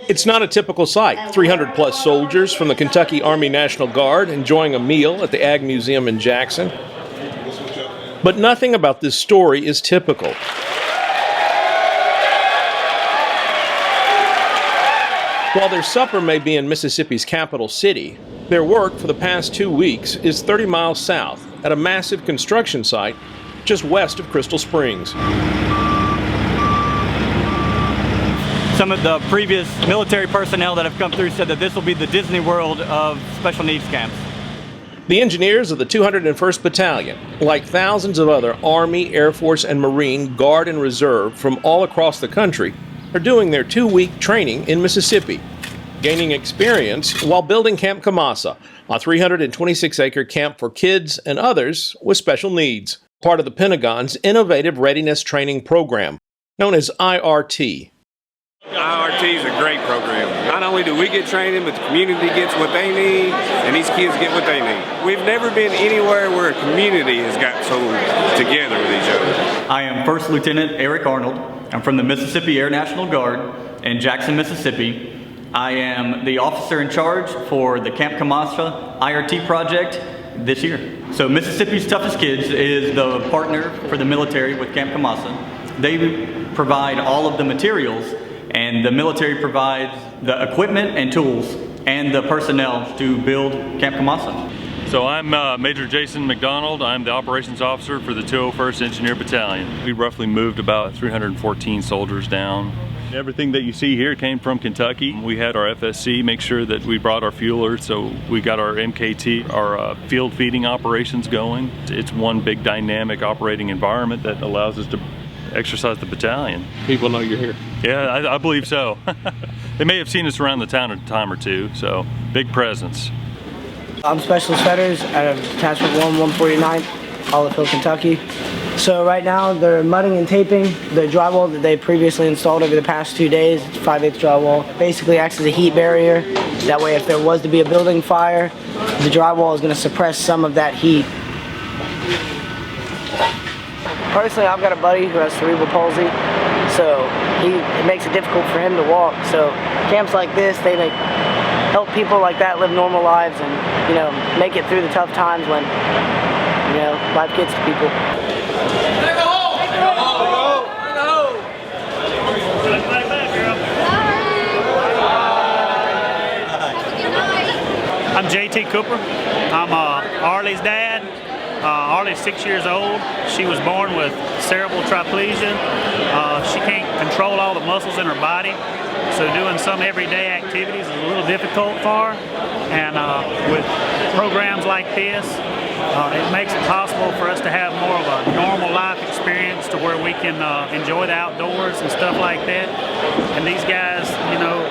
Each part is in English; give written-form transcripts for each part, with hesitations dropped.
It's not a typical sight. 300 plus soldiers from the Kentucky Army National Guard enjoying a meal at the Ag Museum in Jackson. But nothing about this story is typical. While their supper may be in Mississippi's capital city, their work for the past 2 weeks is 30 miles south at a massive construction site just west of Crystal Springs. Some of the previous military personnel that have come through said that this will be the Disney World of special needs camps. The engineers of the 201st Battalion, like thousands of other Army, Air Force, and Marine Guard and Reserve from all across the country, are doing their 2-week training in Mississippi, gaining experience while building Camp Kamassa, a 326-acre camp for kids and others with special needs, part of the Pentagon's innovative readiness training program, known as IRT. IRT is a great program. Not only do we get training, but the community gets what they need, and these kids get what they need. We've never been anywhere where a community has got so together with each other. I am First Lieutenant Eric Arnold. I'm from the Mississippi Air National Guard in Jackson, Mississippi. I am the officer in charge for the Camp Kamassa IRT project this year. So Mississippi's Toughest Kids is the partner for the military with Camp Kamassa. They provide all of the materials, and the military provides the equipment and tools and the personnel to build Camp Kamassa. So I'm Major Jason McDonald. I'm the operations officer for the 201st Engineer Battalion. We roughly moved about 314 soldiers down. Everything that you see here came from Kentucky. We had our FSC make sure that we brought our fuelers, so we got our MKT, our field feeding operations going. It's one big dynamic operating environment that allows us to exercise the battalion. People know you're here. Yeah, I believe so. They may have seen us around the town a time or two, so big presence. I'm Specialist Fetters out of Detachment 149, Olive Hill, Kentucky. So right now they're mudding and taping the drywall that they previously installed over the past 2 days. It's 5/8 drywall. Basically acts as a heat barrier. That way if there was to be a building fire, the drywall is going to suppress some of that heat. Personally, I've got a buddy who has cerebral palsy, so it makes it difficult for him to walk. So camps like this, they help people like that live normal lives and, make it through the tough times when, life gets to people. I'm JT Cooper. I'm Arlie's dad. Arlie's 6 years old. She was born with cerebral triplegia. She can't control all the muscles in her body, so doing some everyday activities is a little difficult for her. And with programs like this, it makes it possible for us to have more of a normal life experience to where we can enjoy the outdoors and stuff like that. And these guys,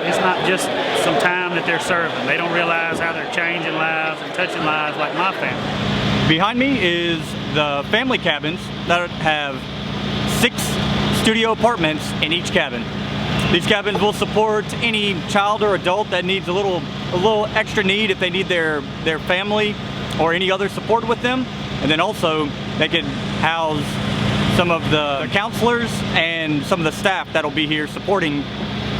it's not just some time that they're serving. They don't realize how they're changing lives and touching lives like my family. Behind me is the family cabins that have 6 studio apartments in each cabin. These cabins will support any child or adult that needs a little extra need if they need their family or any other support with them. And then also they can house some of the counselors and some of the staff that'll be here supporting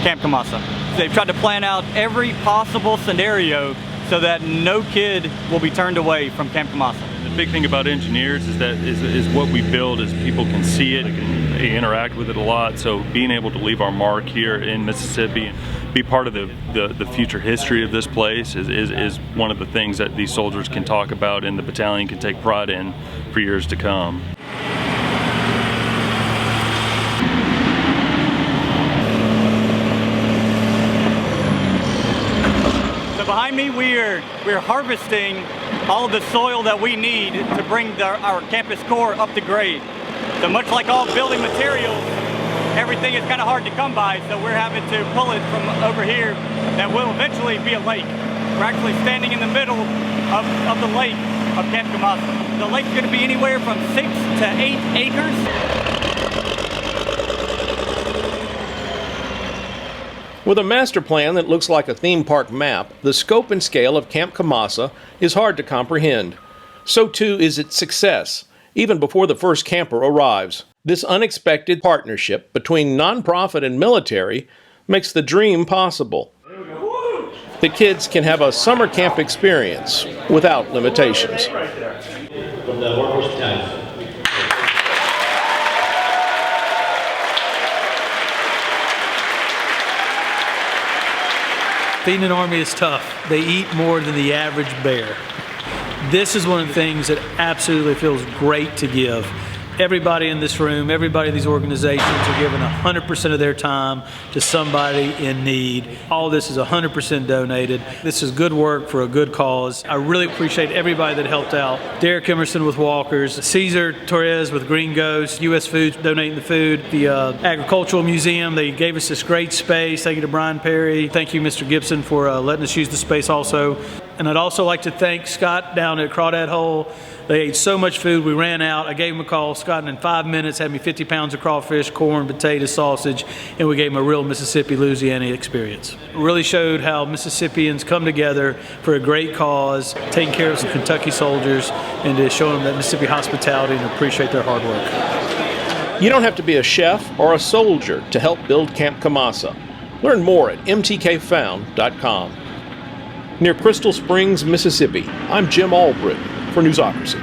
Camp Kamassa. They've tried to plan out every possible scenario so that no kid will be turned away from Camp Kamassa. The big thing about engineers is that is what we build is people can see it, can interact with it a lot. So being able to leave our mark here in Mississippi and be part of the future history of this place is one of the things that these soldiers can talk about and the battalion can take pride in for years to come. Behind me, we're harvesting all of the soil that we need to bring our campus core up to grade. So much like all building materials, everything is kind of hard to come by, so we're having to pull it from over here that will eventually be a lake. We're actually standing in the middle of the lake of Camp Kamassa. The lake's going to be anywhere from 6 to 8 acres. With a master plan that looks like a theme park map, the scope and scale of Camp Kamassa is hard to comprehend. So too is its success, even before the first camper arrives. This unexpected partnership between nonprofit and military makes the dream possible. The kids can have a summer camp experience without limitations. From the Workhorse Battalion. Feeding an Army is tough. They eat more than the average bear. This is one of the things that absolutely feels great to give. Everybody in this room, everybody in these organizations are giving 100% of their time to somebody in need. All this is 100% donated. This is good work for a good cause. I really appreciate everybody that helped out. Derek Emerson with Walkers, Cesar Torres with Green Ghost, U.S. Foods donating the food, the Agricultural Museum, they gave us this great space. Thank you to Brian Perry. Thank you, Mr. Gibson, for letting us use the space also. And I'd also like to thank Scott down at Crawdad Hole. They ate so much food, we ran out. I gave him a call. Scott, in 5 minutes, had me 50 pounds of crawfish, corn, potato, sausage, and we gave him a real Mississippi, Louisiana experience. It really showed how Mississippians come together for a great cause, taking care of some Kentucky soldiers, and to show them that Mississippi hospitality and appreciate their hard work. You don't have to be a chef or a soldier to help build Camp Kamassa. Learn more at mtkfound.com. Near Crystal Springs, Mississippi, I'm Jim Albritton for Newsocracy.